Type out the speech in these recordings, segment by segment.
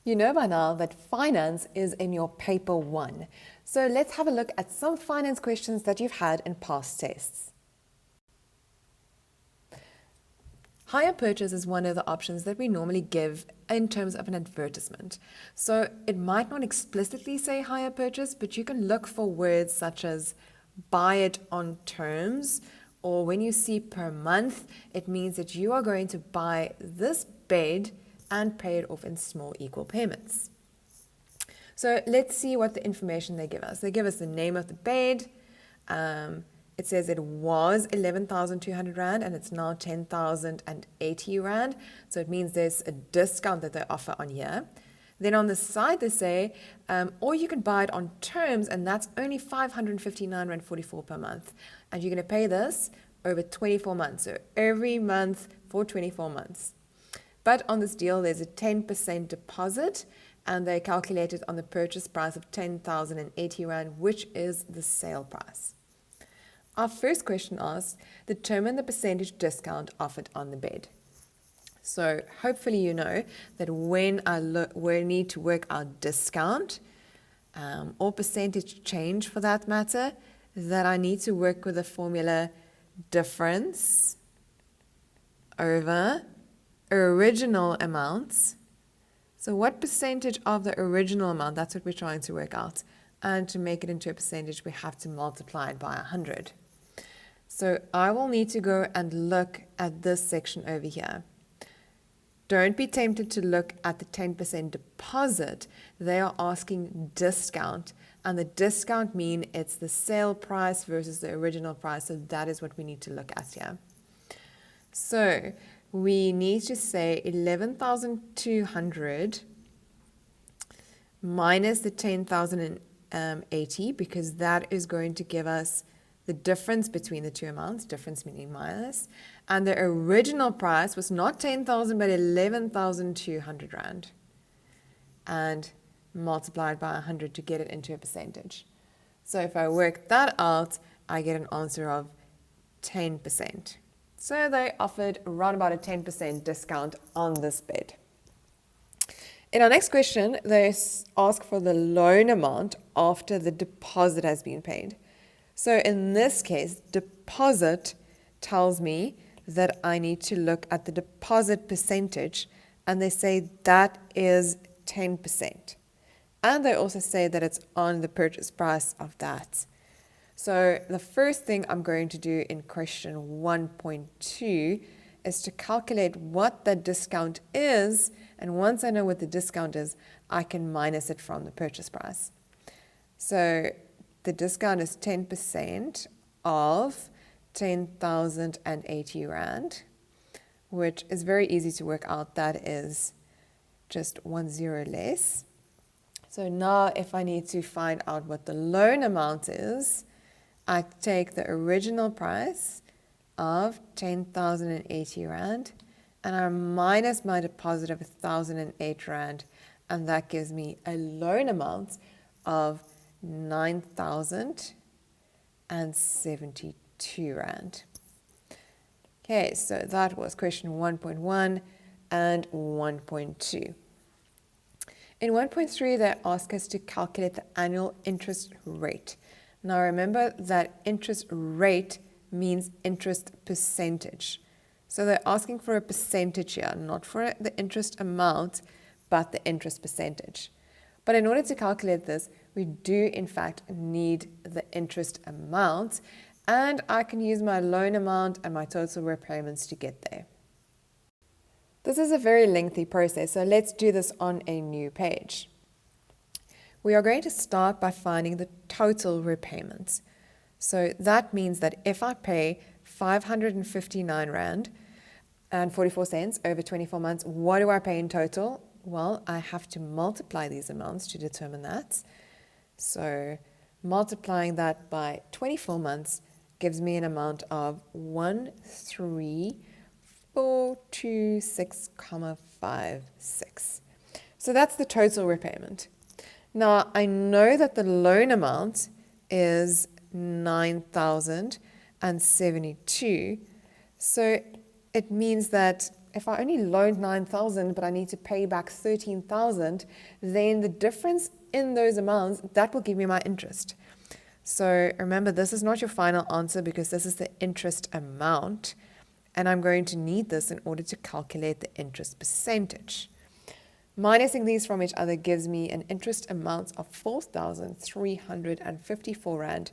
You know by now that finance is in your paper 1. So let's have a look at some finance questions that you've had in past tests. Hire purchase is one of the options that we normally give in terms of an advertisement. So it might not explicitly say hire purchase, but you can look for words such as buy it on terms, or when you see per month, it means that you are going to buy this bed and pay it off in small equal payments. So let's see what the information they give us. They give us the name of the bed. It says it was 11,200 Rand and it's now 10,080 Rand. So it means there's a discount that they offer on here. Then on the side they say, or you can buy it on terms, and that's only 559 Rand 44 per month. And you're going to pay this over 24 months. So every month for 24 months. But on this deal, there's a 10% deposit, and they calculate it on the purchase price of 10,080 Rand, which is the sale price. Our first question asks, determine the percentage discount offered on the bed. So hopefully you know that when we need to work out discount or percentage change for that matter, that I need to work with the formula difference over original amounts. So what percentage of the original amount, that's what we're trying to work out. And to make it into a percentage, we have to multiply it by 100. So I will need to go and look at this section over here. Don't be tempted to look at the 10% deposit. They are asking discount, and the discount means it's the sale price versus the original price. So that is what we need to look at here. So we need to say 11,200 minus the 10,080, because that is going to give us the difference between the two amounts, difference meaning minus. And the original price was not 10,000 but 11,200 Rand. And multiplied by 100 to get it into a percentage. So if I work that out, I get an answer of 10%. So they offered around about a 10% discount on this bed. In our next question, they ask for the loan amount after the deposit has been paid. So in this case, deposit tells me that I need to look at the deposit percentage, and they say that is 10%. And they also say that it's on the purchase price of that. So the first thing I'm going to do in question 1.2 is to calculate what the discount is, and once I know what the discount is, I can minus it from the purchase price. So the discount is 10% of 10,080 Rand, which is very easy to work out. That is just 1 0 less. So now if I need to find out what the loan amount is, I take the original price of 10,080 Rand and I minus my deposit of 1,008 Rand, and that gives me a loan amount of 9,072 Rand. Okay, so that was question 1.1 and 1.2. In 1.3, they ask us to calculate the annual interest rate. Now remember that interest rate means interest percentage. So they're asking for a percentage here, not for the interest amount, but the interest percentage. But in order to calculate this, we do in fact need the interest amount, and I can use my loan amount and my total repayments to get there. This is a very lengthy process, so let's do this on a new page. We are going to start by finding the total repayments. So that means that if I pay 559 Rand and 44 cents over 24 months, what do I pay in total? Well, I have to multiply these amounts to determine that. So multiplying that by 24 months gives me an amount of 13426,56. So that's the total repayment. Now I know that the loan amount is 9,072. So it means that if I only loaned 9,000 but I need to pay back 13,000, then the difference in those amounts, that will give me my interest. So remember, this is not your final answer because this is the interest amount, and I'm going to need this in order to calculate the interest percentage. Minusing these from each other gives me an interest amount of 4,354 Rand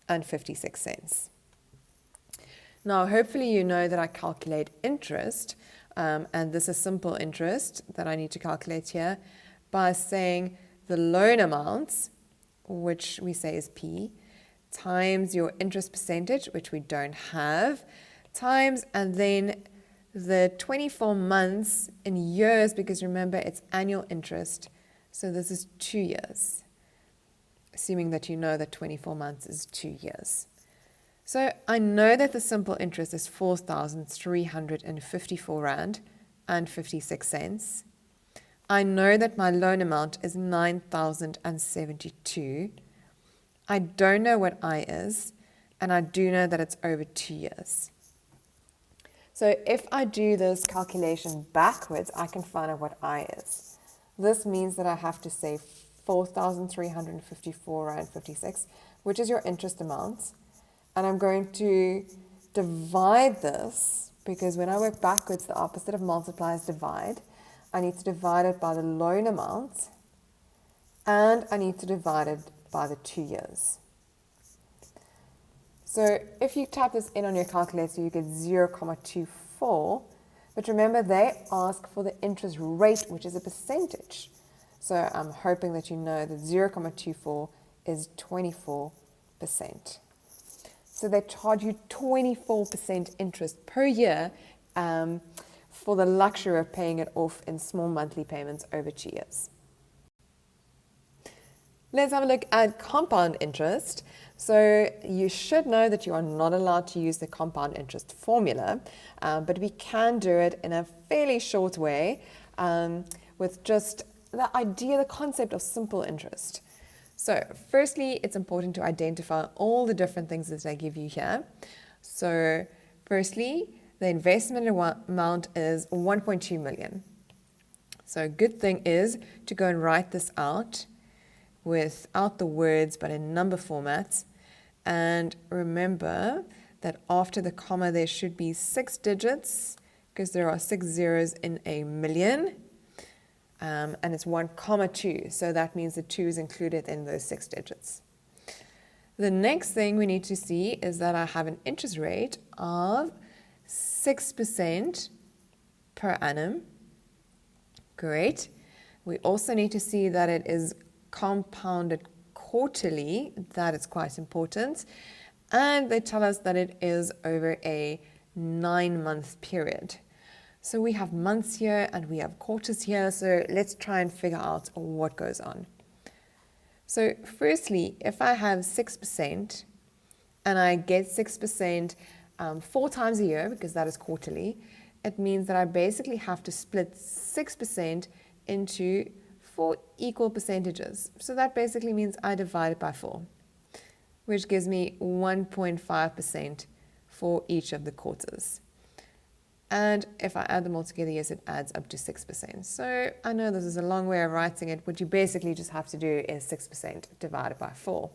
and 56 cents. Now, hopefully you know that I calculate interest, and this is simple interest that I need to calculate here, by saying the loan amounts, which we say is P, times your interest percentage, which we don't have, times, and then the 24 months in years, because remember it's annual interest, so this is 2 years, assuming that you know that 24 months is 2 years. So I know that the simple interest is 4,354 Rand and 56 cents. I know that my loan amount is 9,072. I don't know what I is, and I do know that it's over 2 years. So if I do this calculation backwards, I can find out what I is. This means that I have to say 4,354 Rand 56, which is your interest amount. And I'm going to divide this, because when I work backwards, the opposite of multiply is divide. I need to divide it by the loan amount, and I need to divide it by the 2 years. So if you type this in on your calculator, you get 0,24. But remember, they ask for the interest rate, which is a percentage. So I'm hoping that you know that 0,24 is 24%. So they charge you 24% interest per year for the luxury of paying it off in small monthly payments over 2 years. Let's have a look at compound interest. So you should know that you are not allowed to use the compound interest formula, but we can do it in a fairly short way with just the idea, the concept of simple interest. So firstly, it's important to identify all the different things that I give you here. So firstly, the investment amount is 1.2 million. So a good thing is to go and write this out without the words, but in number format. And remember that after the comma, there should be 6 digits, because there are 6 zeros in a million. And it's 1,2, so that means the 2 is included in those 6 digits. The next thing we need to see is that I have an interest rate of 6% per annum. Great. We also need to see that it is compounded quarterly. That is quite important. And they tell us that it is over a 9-month period. So we have months here and we have quarters here, so let's try and figure out what goes on. So firstly, if I have 6% and I get 6% 4 times a year, because that is quarterly, it means that I basically have to split 6% into 4 equal percentages. So that basically means I divide it by 4, which gives me 1.5% for each of the quarters. And if I add them all together, yes, it adds up to 6%. So I know this is a long way of writing it. What you basically just have to do is 6% divided by 4.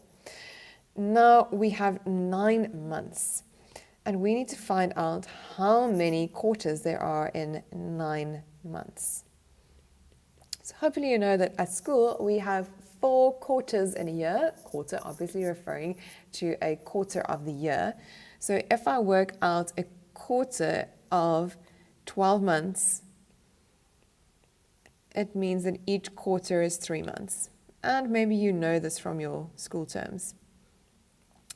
Now we have 9 months. And we need to find out how many quarters there are in 9 months. So hopefully you know that at school we have 4 quarters in a year. Quarter obviously referring to a quarter of the year. So if I work out a quarter of 12 months, it means that each quarter is 3 months. And maybe you know this from your school terms.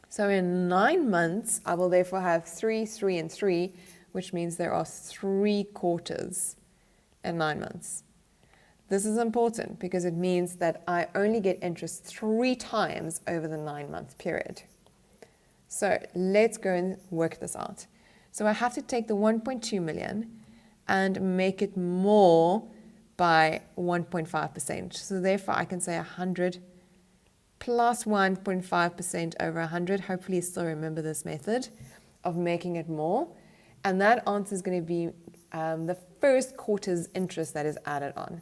So in 9 months, I will therefore have 3, 3, and 3, which means there are 3 quarters in 9 months. This is important because it means that I only get interest 3 times over the 9-month period. So let's go and work this out. So I have to take the 1.2 million and make it more by 1.5%. So therefore I can say 100 plus 1.5% over 100. Hopefully you still remember this method of making it more. And that answer is going to be the first quarter's interest that is added on.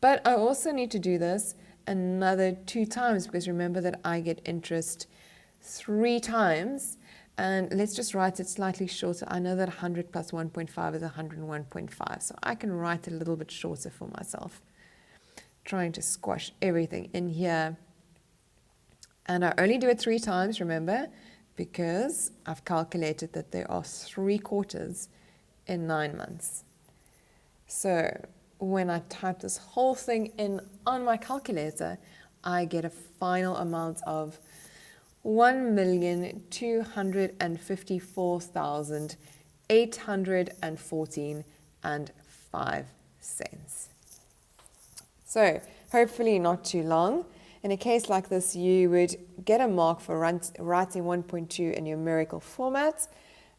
But I also need to do this another 2 times, because remember that I get interest 3 times. And let's just write it slightly shorter. I know that 100 plus 1.5 is 101.5, so I can write it a little bit shorter for myself, trying to squash everything in here. And I only do it 3 times, remember, because I've calculated that there are 3 quarters in 9 months. So when I type this whole thing in on my calculator, I get a final amount of 1,254,814.05. So hopefully not too long. In a case like this, you would get a mark for writing 1.2 in numerical format.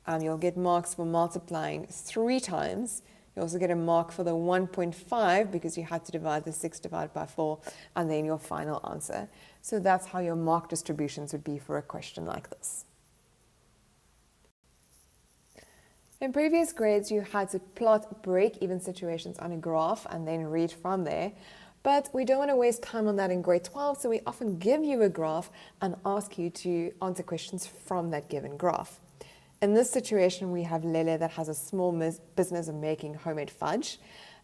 You'll get marks for multiplying 3 times. You also get a mark for the 1.5 because you had to divide the 6 divided by 4, and then your final answer. So that's how your mark distributions would be for a question like this. In previous grades, you had to plot break-even situations on a graph and then read from there. But we don't want to waste time on that in grade 12, so we often give you a graph and ask you to answer questions from that given graph. In this situation, we have Lele that has a small business of making homemade fudge,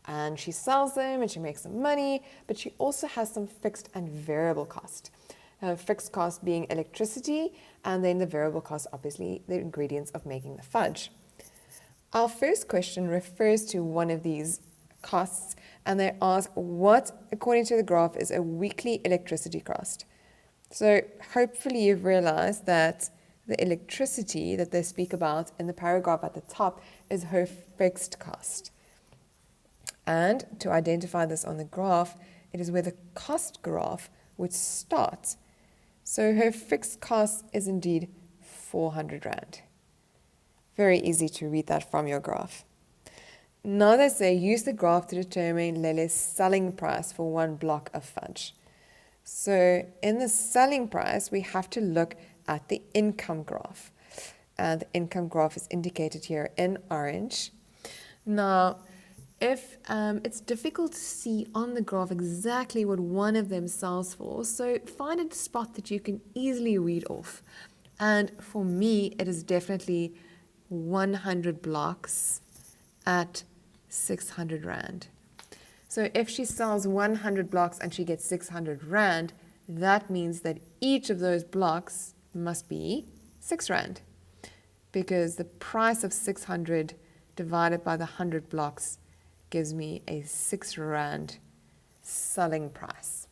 and she sells them and she makes some money, but she also has some fixed and variable cost. Fixed cost being electricity, and then the variable cost, obviously, the ingredients of making the fudge. Our first question refers to one of these costs, and they ask what, according to the graph, is a weekly electricity cost. So hopefully you've realized that the electricity that they speak about in the paragraph at the top is her fixed cost. And to identify this on the graph, it is where the cost graph would start. So her fixed cost is indeed 400 Rand. Very easy to read that from your graph. Now they say use the graph to determine Lele's selling price for 1 block of fudge. So in the selling price, we have to look at the income graph. And the income graph is indicated here in orange. Now, if it's difficult to see on the graph exactly what one of them sells for, so find a spot that you can easily read off. And for me, it is definitely 100 blocks at 600 Rand. So if she sells 100 blocks and she gets 600 Rand, that means that each of those blocks must be 6 Rand, because the price of 600 divided by the 100 blocks gives me a 6 Rand selling price.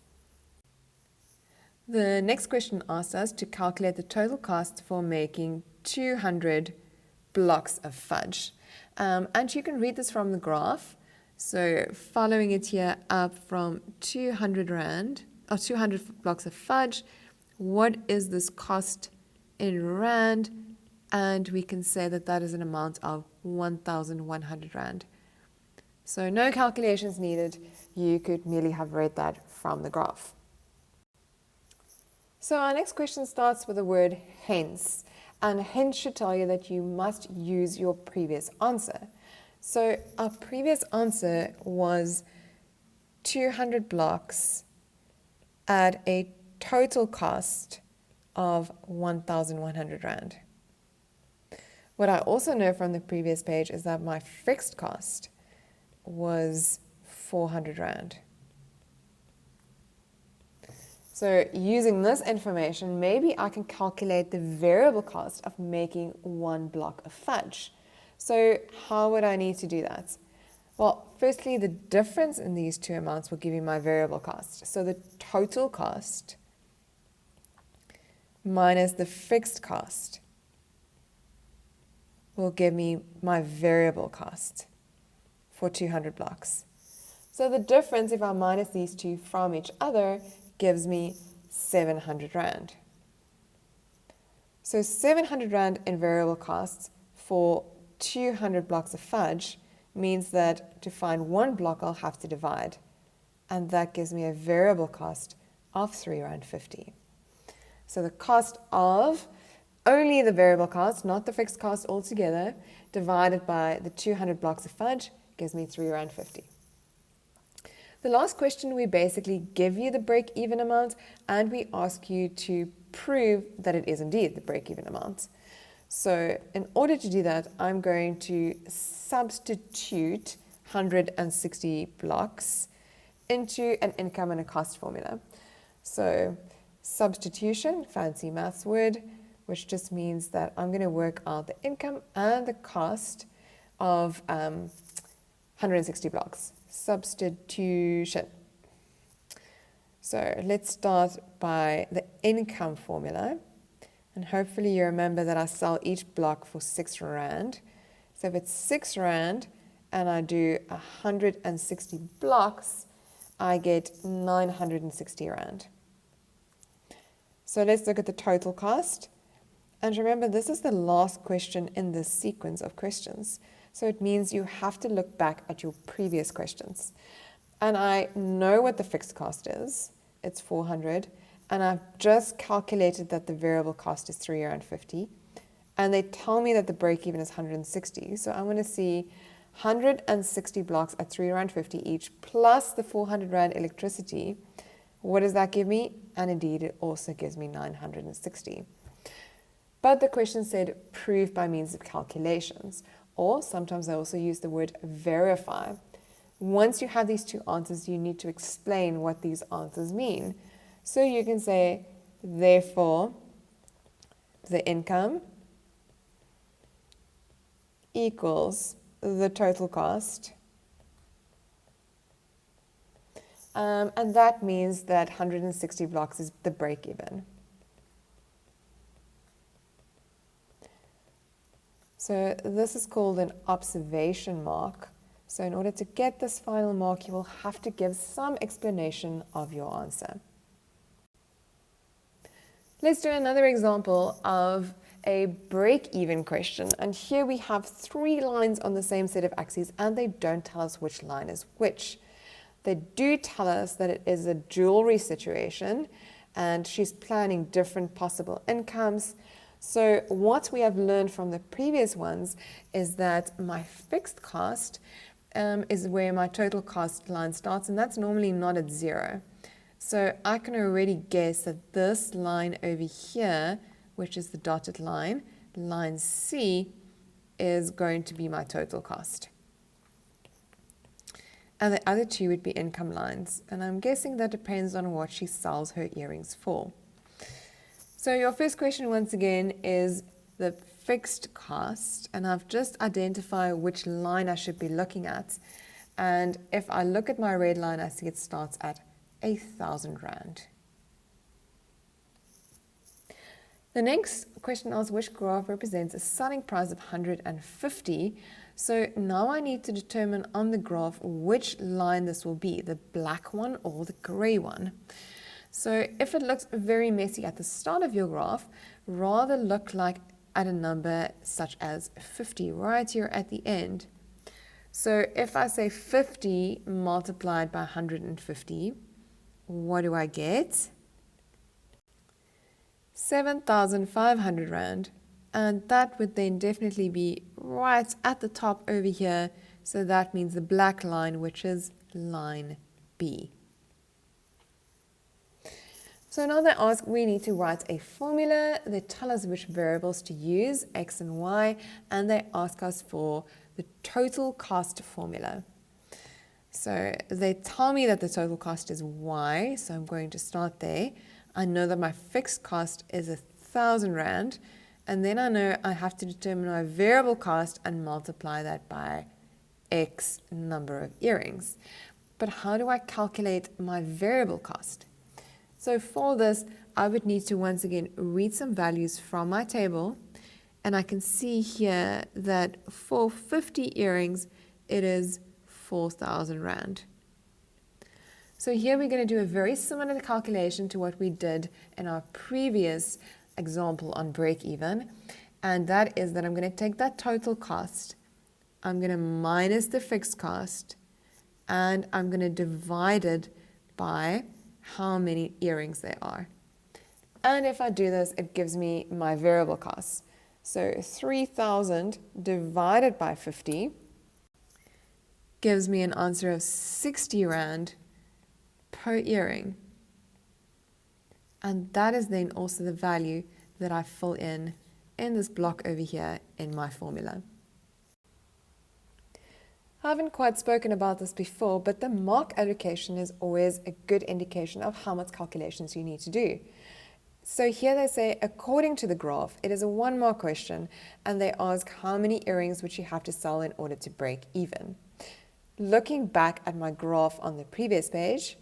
The next question asks us to calculate the total cost for making 200 blocks of fudge. And you can read this from the graph. So following it here up from 200 Rand, or 200 blocks of fudge, what is this cost in Rand? And we can say that that is an amount of 1,100 Rand. So no calculations needed. You could merely have read that from the graph. So our next question starts with the word hence. And hence should tell you that you must use your previous answer. So our previous answer was 200 blocks at a total cost of 1,100 Rand. What I also know from the previous page is that my fixed cost was 400 Rand. So using this information, maybe I can calculate the variable cost of making 1 block of fudge. So how would I need to do that? Well, firstly, the difference in these two amounts will give you my variable cost. So the total cost minus the fixed cost will give me my variable cost for 200 blocks. So the difference, if I minus these two from each other, gives me 700 Rand. So 700 Rand in variable costs for 200 blocks of fudge means that to find 1 block I'll have to divide, and that gives me a variable cost of 3.50 Rand. So the cost of only the variable cost, not the fixed cost altogether, divided by the 200 blocks of fudge gives me £3.50. The last question, we basically give you the break-even amount and we ask you to prove that it is indeed the break-even amount. So in order to do that, I'm going to substitute 160 blocks into an income and a cost formula. So substitution, fancy maths word, which just means that I'm going to work out the income and the cost of 160 blocks. Substitution. So let's start by the income formula. And hopefully you remember that I sell each block for R6. So if it's R6 and I do 160 blocks, I get R960. So let's look at the total cost. And remember, this is the last question in this sequence of questions. So it means you have to look back at your previous questions. And I know what the fixed cost is. It's 400. And I've just calculated that the variable cost is £3.50. And they tell me that the break-even is 160. So I want to see 160 blocks at £3.50 each, plus the £400 electricity. What does that give me? And indeed, it also gives me 960. But the question said prove by means of calculations, or sometimes I also use the word verify. Once you have these two answers, you need to explain what these answers mean. So you can say, therefore, the income equals the total cost. And that means that 160 blocks is the break-even. So this is called an observation mark. So in order to get this final mark, you will have to give some explanation of your answer. Let's do another example of a break-even question. And here we have 3 lines on the same set of axes, and they don't tell us which line is which. They do tell us that it is a jewelry situation, and she's planning different possible incomes. So what we have learned from the previous ones is that my fixed cost is where my total cost line starts, and that's normally not at 0. So I can already guess that this line over here, which is the dotted line, line C, is going to be my total cost. And the other 2 would be income lines, and I'm guessing that depends on what she sells her earrings for. So your first question once again is the fixed cost, and I've just identified which line I should be looking at. And if I look at my red line, I see it starts at R1,000. The next question asks which graph represents a selling price of 150. So now I need to determine on the graph which line this will be, the black one or the gray one. So if it looks very messy at the start of your graph, rather look like at a number such as 50 right here at the end. So if I say 50 multiplied by 150, what do I get? R7,500. And that would then definitely be right at the top over here. So that means the black line, which is line B. So now they ask, we need to write a formula. They tell us which variables to use, X and Y, and they ask us for the total cost formula. So they tell me that the total cost is Y, so I'm going to start there. I know that my fixed cost is R1,000, and then I know I have to determine my variable cost and multiply that by X number of earrings. But how do I calculate my variable cost? So for this, I would need to once again read some values from my table, and I can see here that for 50 earrings, it is R4,000. So here we're going to do a very similar calculation to what we did in our previous example on break-even, and that is that I'm going to take that total cost, I'm going to minus the fixed cost, and I'm going to divide it by how many earrings there are. And if I do this, it gives me my variable costs. So 3,000 divided by 50 gives me an answer of 60 Rand per earring. And that is then also the value that I fill in this block over here in my formula. I haven't quite spoken about this before, but the mark allocation is always a good indication of how much calculations you need to do. So here they say, according to the graph, it is a 1-mark question, and they ask how many earrings would you have to sell in order to break even. Looking back at my graph on the previous page,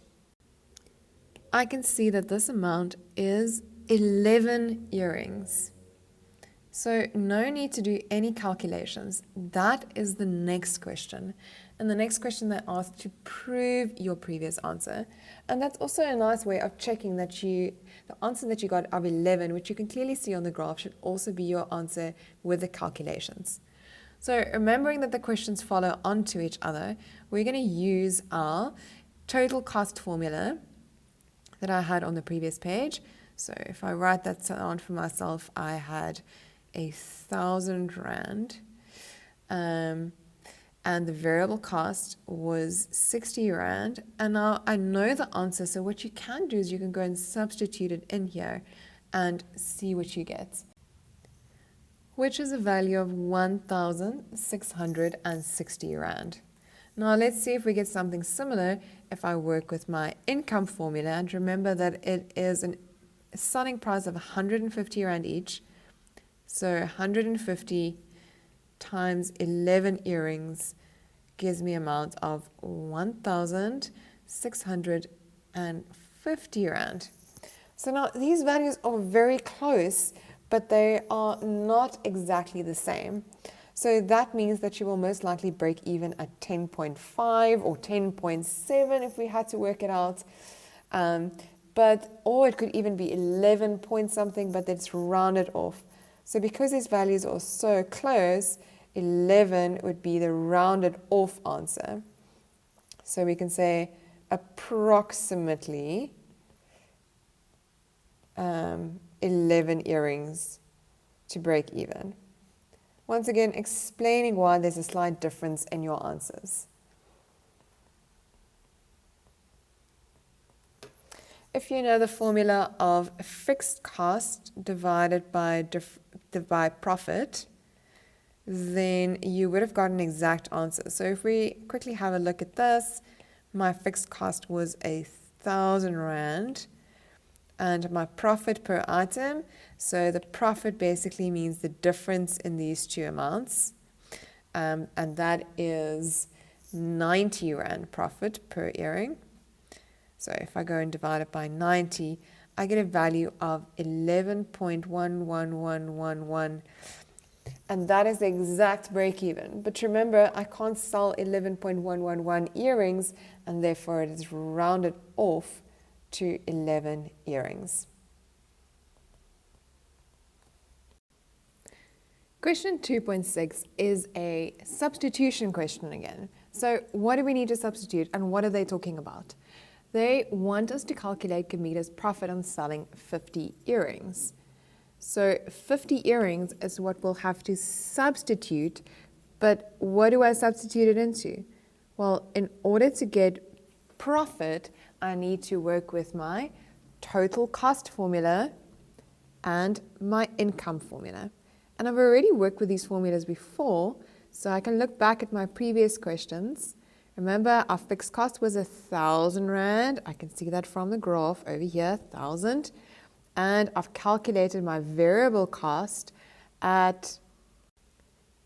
I can see that this amount is 11 earrings. So no need to do any calculations. That is the next question. And the next question they ask to prove your previous answer. And that's also a nice way of checking that the answer that you got of 11, which you can clearly see on the graph, should also be your answer with the calculations. So remembering that the questions follow onto each other, we're going to use our total cost formula that I had on the previous page. So if I write that down for myself, I had 1,000 Rand, and the variable cost was 60 Rand. And now I know the answer, so what you can do is you can go and substitute it in here and see what you get, which is a value of 1,660 Rand. Now let's see if we get something similar if I work with my income formula. And remember that it is a selling price of 150 Rand each. So 150 times 11 earrings gives me an amount of 1,650 Rand. So now these values are very close, but they are not exactly the same. So that means that you will most likely break even at 10.5 or 10.7 if we had to work it out. Or it could even be 11 point something, but it's rounded off. So because these values are so close, 11 would be the rounded off answer. So we can say approximately 11 earrings to break even. Once again, explaining why there's a slight difference in your answers. If you know the formula of fixed cost divided by profit, then you would have got an exact answer. So if we quickly have a look at this, my fixed cost was 1,000 Rand and my profit per item. So the profit basically means the difference in these two amounts, and that is 90 Rand profit per earring. So if I go and divide it by 90, I get a value of 11.11111, and that is the exact break even. But remember, I can't sell 11.111 earrings, and therefore it is rounded off to 11 earrings. Question 2.6 is a substitution question again. So what do we need to substitute, and what are they talking about? They want us to calculate Gamita's profit on selling 50 earrings. So 50 earrings is what we'll have to substitute, but what do I substitute it into? Well, in order to get profit, I need to work with my total cost formula and my income formula. And I've already worked with these formulas before, so I can look back at my previous questions. Remember, our fixed cost was 1,000 Rand. I can see that from the graph over here, 1,000. And I've calculated my variable cost at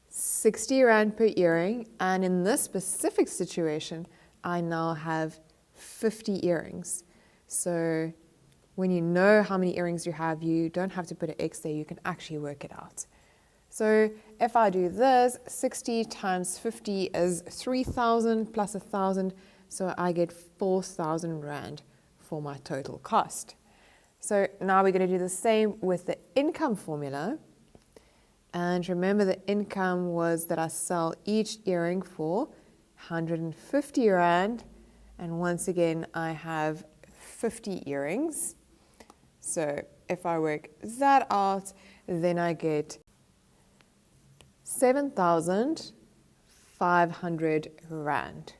60 Rand per earring. And in this specific situation, I now have 50 earrings. So when you know how many earrings you have, you don't have to put an X there. You can actually work it out. So if I do this, 60 times 50 is 3,000 plus 1,000. So I get 4,000 Rand for my total cost. So now we're going to do the same with the income formula. And remember, the income was that I sell each earring for 150 Rand. And once again, I have 50 earrings. So if I work that out, then I get 7,000 500 Rand.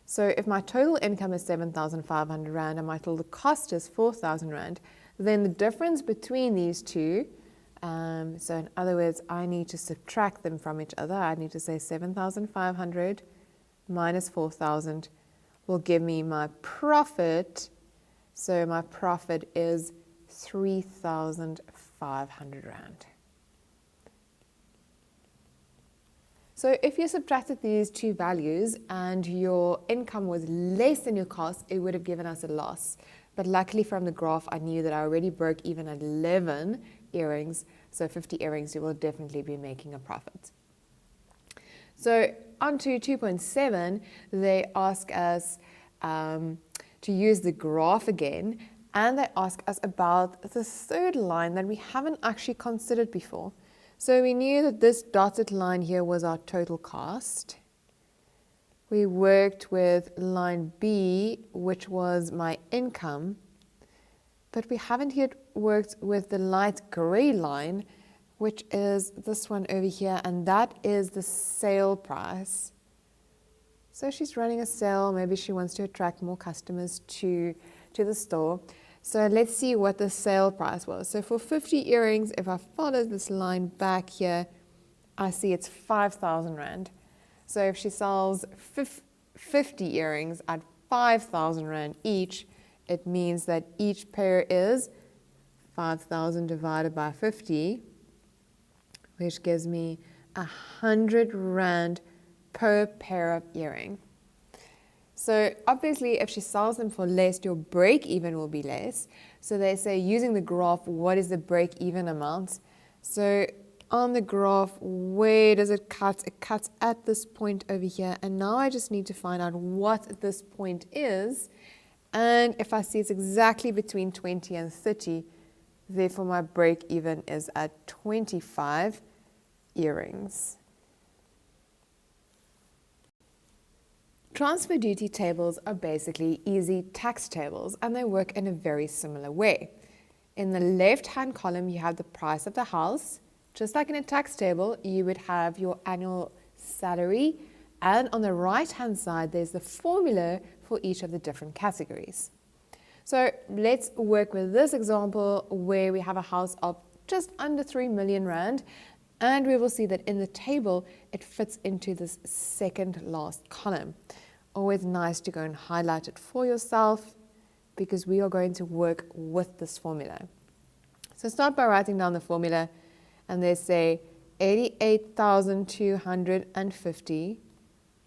So if my total income is 7,500 Rand and my total cost is 4,000 Rand, then the difference between these two, so in other words, I need to subtract them from each other. I need to say 7,500 minus 4,000 will give me my profit. So my profit is 3,500 Rand. So if you subtracted these two values and your income was less than your cost, it would have given us a loss. But luckily from the graph, I knew that I already broke even at 11 earrings. So 50 earrings, you will definitely be making a profit. So on to 2.7, they ask us to use the graph again, and they ask us about the third line that we haven't actually considered before. So we knew that this dotted line here was our total cost. We worked with line B, which was my income, but we haven't yet worked with the light gray line, which is this one over here, and that is the sale price. So she's running a sale. Maybe she wants to attract more customers to the store. So let's see what the sale price was. So for 50 earrings, if I follow this line back here, I see it's 5,000 Rand. So if she sells 50 earrings at 5,000 Rand each, it means that each pair is 5,000 divided by 50, which gives me 100 Rand per pair of earring. So obviously, if she sells them for less, your break even will be less. So they say, using the graph, what is the break even amount? So on the graph, where does it cut? It cuts at this point over here. And now I just need to find out what this point is. And if I see it's exactly between 20 and 30, therefore my break even is at 25 earrings. Transfer duty tables are basically easy tax tables, and they work in a very similar way. In the left-hand column, you have the price of the house. Just like in a tax table, you would have your annual salary, and on the right-hand side, there's the formula for each of the different categories. So let's work with this example where we have a house of just under 3 million Rand, and we will see that in the table, it fits into this second last column. Always nice to go and highlight it for yourself, because we are going to work with this formula. So start by writing down the formula, and they say 88,250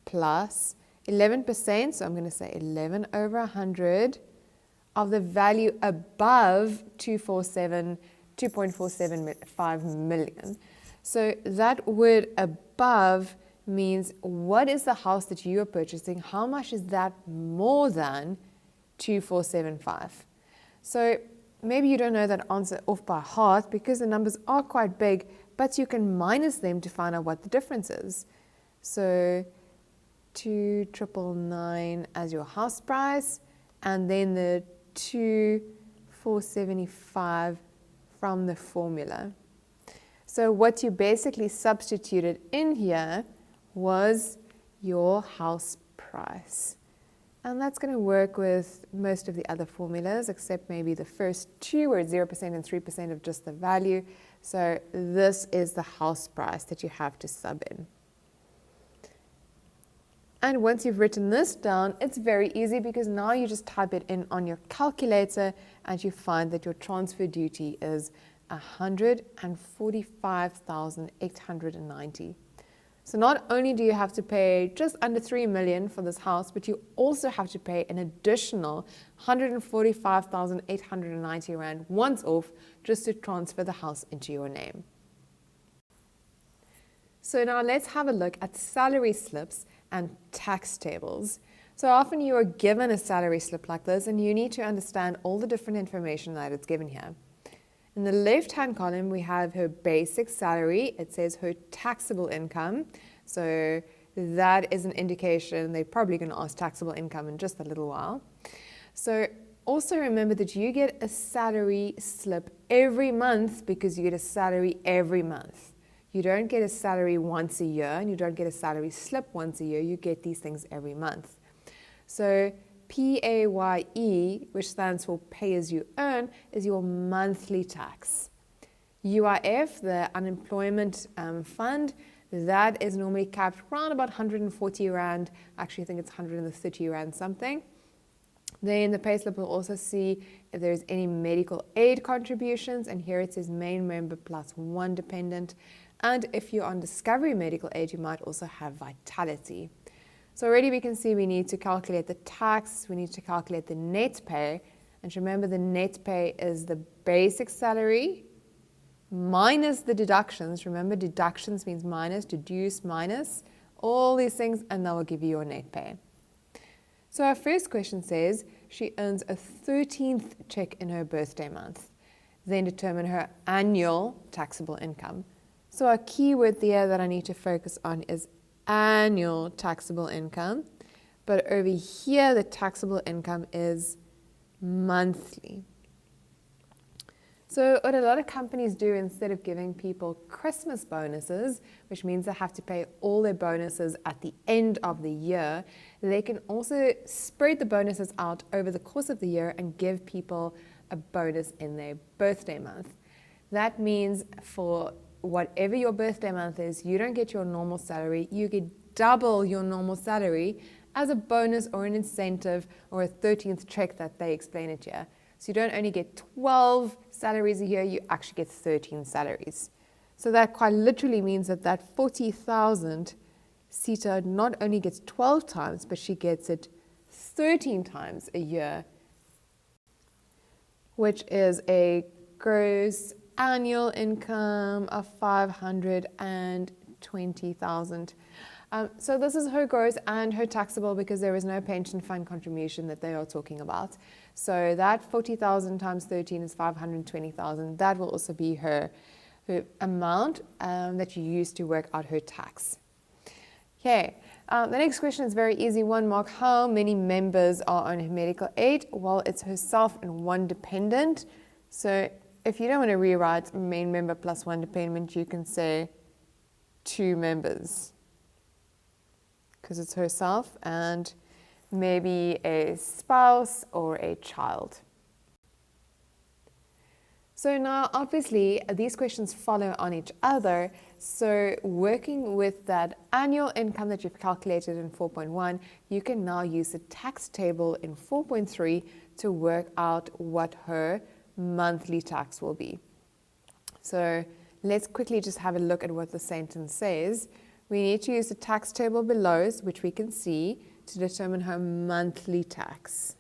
plus 11%, so I'm going to say 11 over 100 of the value above 2.475 million. So that word above means, what is the house that you are purchasing? How much is that more than 2.475? So maybe you don't know that answer off by heart because the numbers are quite big, but you can minus them to find out what the difference is. So 2,999 as your house price, and then the 2,475 from the formula. So what you basically substituted in here was your house price. And that's going to work with most of the other formulas, except maybe the first two where it's 0% and 3% of just the value. So this is the house price that you have to sub in. And once you've written this down, it's very easy because now you just type it in on your calculator and you find that your transfer duty is 145,890. So not only do you have to pay just under 3 million for this house, but you also have to pay an additional 145,890 Rand once off just to transfer the house into your name. So now let's have a look at salary slips and tax tables. So often you are given a salary slip like this and you need to understand all the different information that it's given here. In the left-hand column, we have her basic salary. It says her taxable income. So that is an indication they're probably going to ask taxable income in just a little while. So also remember that you get a salary slip every month because you get a salary every month. You don't get a salary once a year, and you don't get a salary slip once a year. You get these things every month. So PAYE, which stands for pay as you earn, is your monthly tax. UIF, the unemployment fund, that is normally capped around about 140 Rand. Actually, I think it's 130 Rand something. Then the payslip will also see if there's any medical aid contributions, and here it says main member plus one dependent. And if you're on Discovery Medical Aid, you might also have Vitality. So already we can see we need to calculate the tax, we need to calculate the net pay. And remember, the net pay is the basic salary minus the deductions. Remember, deductions means minus, deduce, minus, all these things, and that will give you your net pay. So our first question says she earns a 13th check in her birthday month. Then determine her annual taxable income. So our keyword there that I need to focus on is annual taxable income. But over here, the taxable income is monthly. So what a lot of companies do, instead of giving people Christmas bonuses, which means they have to pay all their bonuses at the end of the year, they can also spread the bonuses out over the course of the year and give people a bonus in their birthday month. That means for whatever your birthday month is, you don't get your normal salary, you get double your normal salary as a bonus or an incentive or a 13th check that they explain it here. So you don't only get 12 salaries a year, you actually get 13 salaries. So that quite literally means that that 40,000 Sita not only gets 12 times, but she gets it 13 times a year, which is a gross annual income of 520,000. So this is her gross and her taxable, because there is no pension fund contribution that they are talking about. So that 40,000 times 13 is 520,000. That will also be her amount that you use to work out her tax. Okay, the next question is very easy. 1 mark. How many members are on her medical aid? Well, it's herself and one dependent. So if you don't want to rewrite main member plus one dependent, you can say 2 members, because it's herself and maybe a spouse or a child. So now, obviously, these questions follow on each other. So working with that annual income that you've calculated in 4.1, you can now use the tax table in 4.3 to work out what her monthly tax will be. So let's quickly just have a look at what the sentence says. We need to use the tax table below, which we can see, to determine her monthly tax.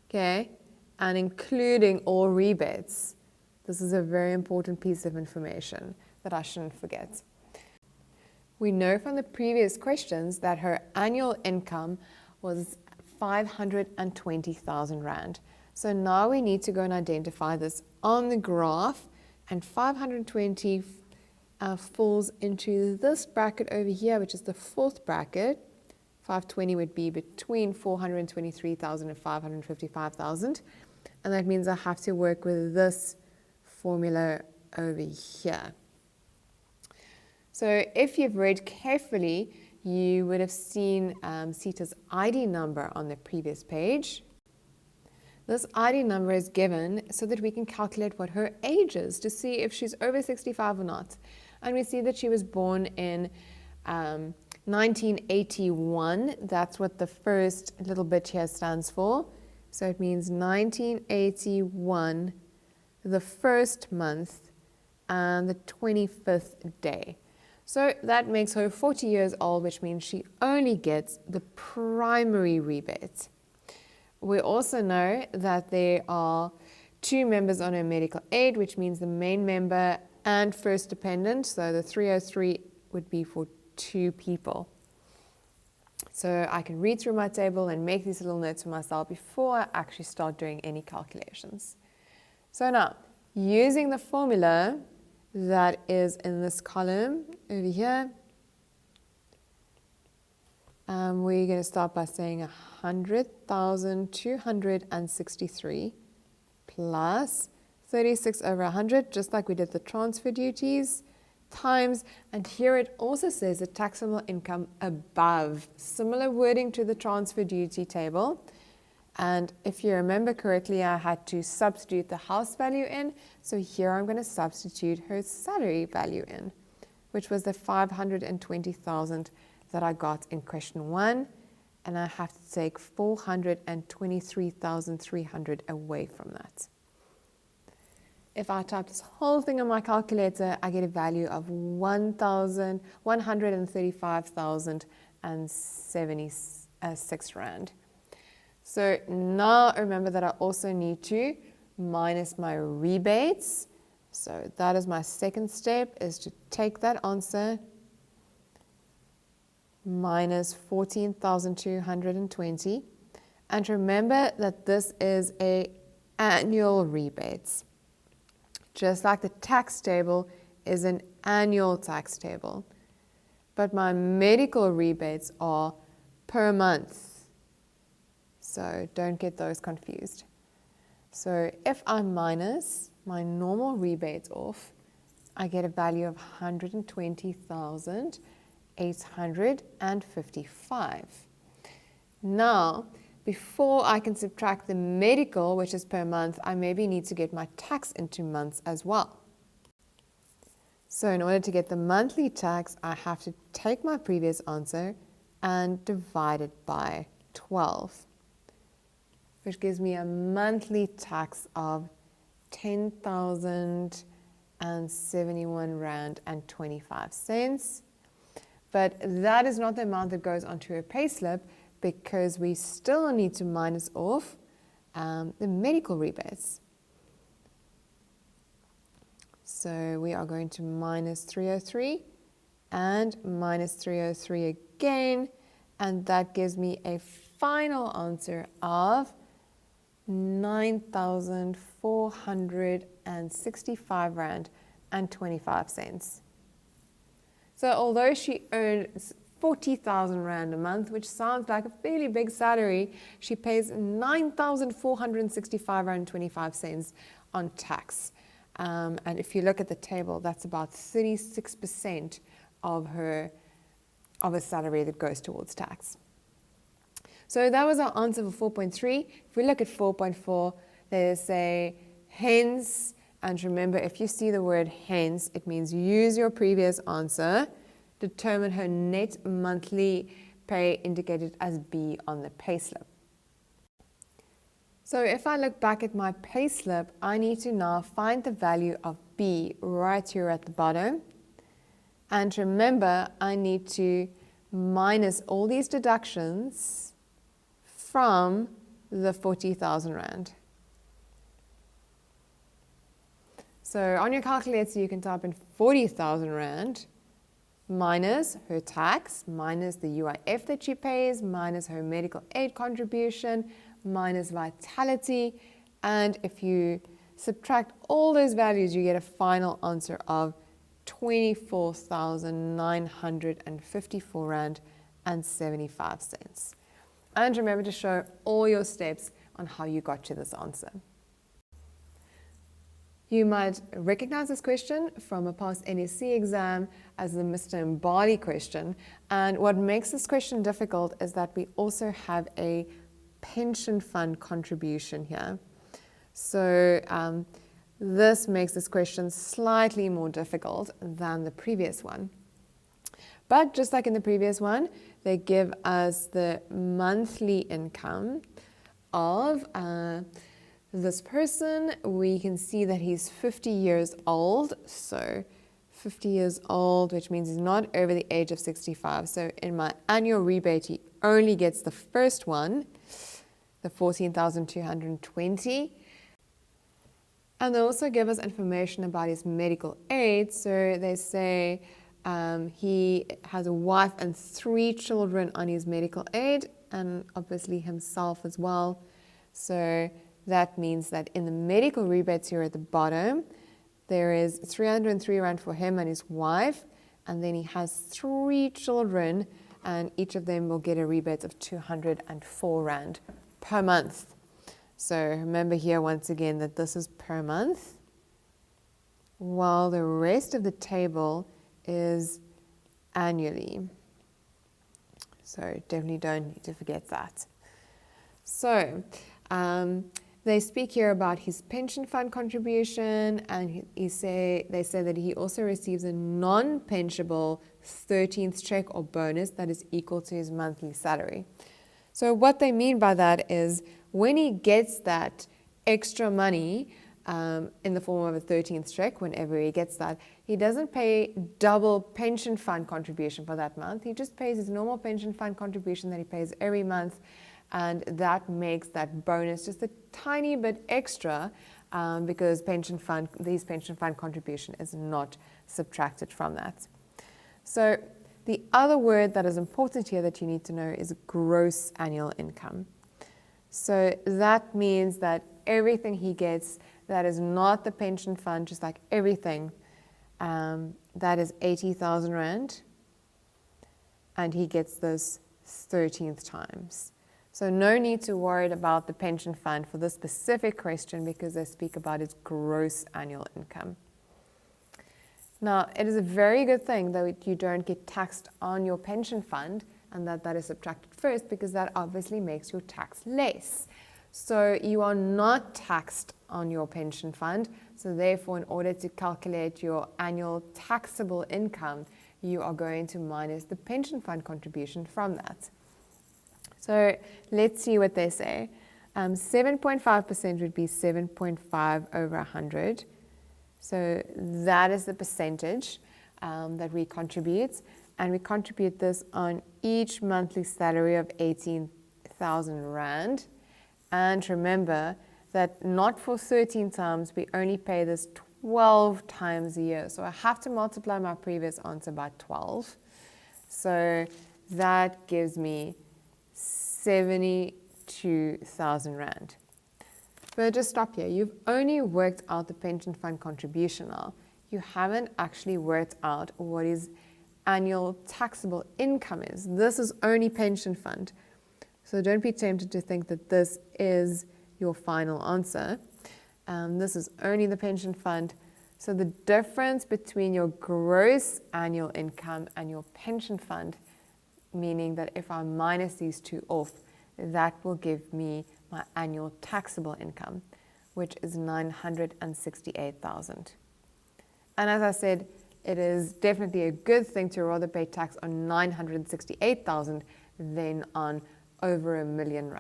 Okay, and including all rebates. This is a very important piece of information that I shouldn't forget. We know from the previous questions that her annual income was 520,000 Rand. So now we need to go and identify this on the graph, and 520 falls into this bracket over here, which is the fourth bracket. 520 would be between 423,000 and 555,000. And that means I have to work with this formula over here. So if you've read carefully, you would have seen Sita's ID number on the previous page. This ID number is given so that we can calculate what her age is to see if she's over 65 or not. And we see that she was born in 1981. That's what the first little bit here stands for. So it means 1981, the first month, and the 25th day. So that makes her 40 years old, which means she only gets the primary rebate. We also know that there are 2 members on her medical aid, which means the main member and first dependent. So the 303 would be for 2 people. So I can read through my table and make these little notes for myself before I actually start doing any calculations. So now, using the formula that is in this column over here, we're going to start by saying 100,263 plus 36 over 100, just like we did the transfer duties, times, and here it also says the taxable income above. Similar wording to the transfer duty table. And if you remember correctly, I had to substitute the house value in. So here I'm going to substitute her salary value in, which was the 520,000 that I got in question 1. And I have to take 423,300 away from that. If I type this whole thing on my calculator, I get a value of 135,076 Rand. So now remember that I also need to minus my rebates. So that is my second step, is to take that answer minus 14,220. And remember that this is an annual rebates. Just like the tax table is an annual tax table. But my medical rebates are per month. So don't get those confused. So if I minus my normal rebates off, I get a value of 120,855. Now, before I can subtract the medical, which is per month, I maybe need to get my tax into months as well. So in order to get the monthly tax, I have to take my previous answer and divide it by 12, which gives me a monthly tax of 10,071 Rand and 25 cents. But that is not the amount that goes onto a payslip, because we still need to minus off the medical rebates. So we are going to minus 303 and minus 303 again, and that gives me a final answer of 9,465 Rand and 25 cents. So although she earns 40,000 Rand a month, which sounds like a fairly big salary, she pays 9,465 Rand and 25 cents on tax. And if you look at the table, that's about 36% of her salary that goes towards tax. So that was our answer for 4.3. If we look at 4.4, there's a hence, and remember, if you see the word hence, it means use your previous answer. Determine her net monthly pay indicated as B on the payslip. So if I look back at my payslip, I need to now find the value of B right here at the bottom. And remember, I need to minus all these deductions from the 40,000 Rand. So on your calculator, you can type in 40,000 Rand minus her tax, minus the UIF that she pays, minus her medical aid contribution, minus vitality, and if you subtract all those values, you get a final answer of 24,954 Rand and 75 cents. And remember to show all your steps on how you got to this answer. You might recognize this question from a past NSC exam as the Mr. Mbali question. And what makes this question difficult is that we also have a pension fund contribution here. So this makes this question slightly more difficult than the previous one. But just like in the previous one, they give us the monthly income of this person. We can see that he's 50 years old, so 50 years old, which means he's not over the age of 65. So in my annual rebate, he only gets the first one, the 14,220. And they also give us information about his medical aid. So they say he has a wife and 3 children on his medical aid, and obviously himself as well. So that means that in the medical rebates here at the bottom, there is 303 Rand for him and his wife, and then he has 3 children, and each of them will get a rebate of 204 Rand per month. So remember here once again that this is per month, while the rest of the table is annually. So definitely don't need to forget that. So they speak here about his pension fund contribution, and they say that he also receives a non-pensionable 13th check or bonus that is equal to his monthly salary. So what they mean by that is when he gets that extra money in the form of a 13th check, whenever he gets that, he doesn't pay double pension fund contribution for that month. He just pays his normal pension fund contribution that he pays every month, and that makes that bonus just a tiny bit extra because these pension fund contribution is not subtracted from that. So the other word that is important here that you need to know is gross annual income. So that means that everything he gets that is not the pension fund, just like everything, that is 80,000 Rand, and he gets this 13th times. So no need to worry about the pension fund for this specific question because they speak about his gross annual income. Now, it is a very good thing that you don't get taxed on your pension fund and that is subtracted first, because that obviously makes your tax less. So you are not taxed on your pension fund. So therefore, in order to calculate your annual taxable income, you are going to minus the pension fund contribution from that. So let's see what they say. 7.5% would be 7.5 over 100. So that is the percentage that we contribute. And we contribute this on each monthly salary of 18,000 Rand. And remember that not for 13 times, we only pay this 12 times a year. So I have to multiply my previous answer by 12. So that gives me 72,000 Rand. But just stop here. You've only worked out the pension fund contribution now. You haven't actually worked out what his annual taxable income is. This is only pension fund. So don't be tempted to think that this is your final answer. This is only the pension fund. So the difference between your gross annual income and your pension fund, meaning that if I minus these two off, that will give me my annual taxable income, which is 968,000. And as I said, it is definitely a good thing to rather pay tax on 968,000 than on over R1 million.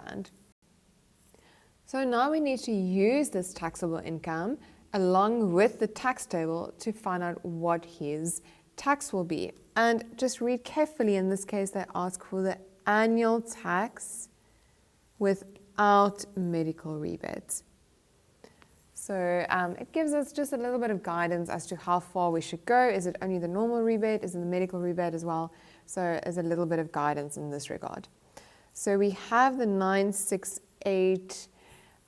So now we need to use this taxable income along with the tax table to find out what his tax will be. And just read carefully. In this case, they ask for the annual tax without medical rebates. So it gives us just a little bit of guidance as to how far we should go. Is it only the normal rebate? Is it the medical rebate as well? So there's a little bit of guidance in this regard. So we have the 968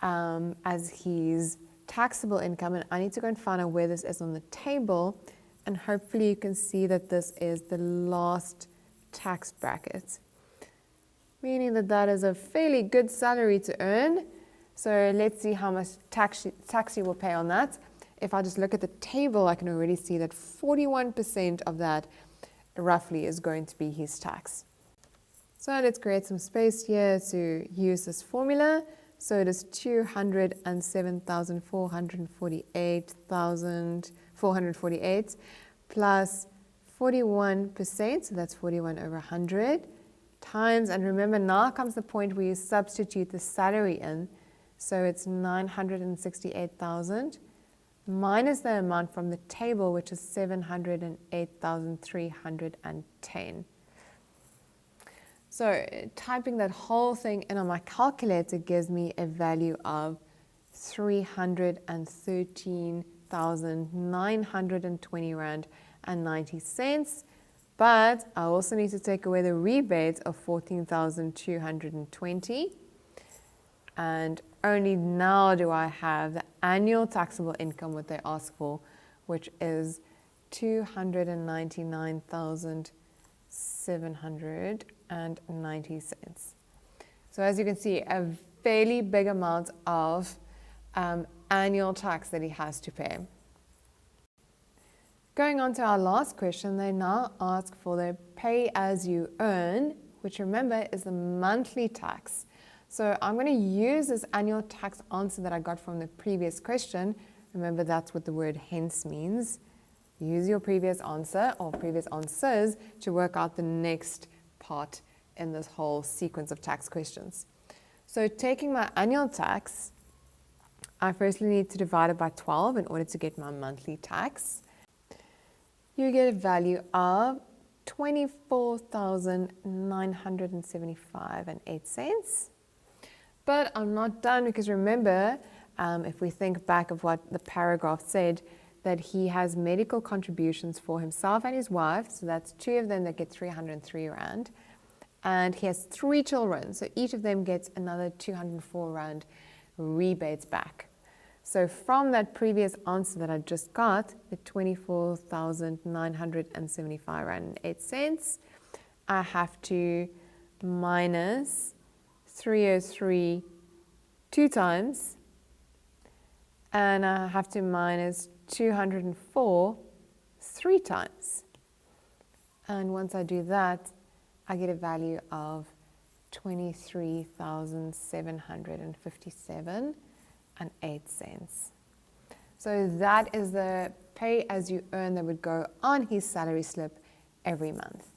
as his taxable income, and I need to go and find out where this is on the table, and hopefully you can see that this is the last tax bracket, meaning that that is a fairly good salary to earn. So let's see how much tax he will pay on that. If I just look at the table, I can already see that 41% of that roughly is going to be his tax. So let's create some space here to use this formula. So it is 207,448,448 plus 41%, so that's 41 over 100, times, and remember now comes the point where you substitute the salary in. So it's 968,000 minus the amount from the table, which is 708,310. So typing that whole thing in on my calculator gives me a value of 313,920 Rand and 90 cents. But I also need to take away the rebate of 14,220. And only now do I have the annual taxable income, what they ask for, which is 299,790 cents. So as you can see, a fairly big amount of annual tax that he has to pay. Going on to our last question, they now ask for the pay as you earn, which remember is the monthly tax. So I'm going to use this annual tax answer that I got from the previous question. Remember, that's what the word hence means. Use your previous answer or previous answers to work out the next part in this whole sequence of tax questions. So taking my annual tax, I firstly need to divide it by 12 in order to get my monthly tax. You get a value of 24,975.08. But I'm not done, because remember, if we think back of what the paragraph said, that he has medical contributions for himself and his wife, so that's 2 of them that get 303 Rand. And he has 3 children, so each of them gets another 204 Rand rebates back. So from that previous answer that I just got, the 24,975.08, I have to minus 303 2 times, and I have to minus 204 3 times. And once I do that, I get a value of 23,757.08. So that is the pay as you earn that would go on his salary slip every month.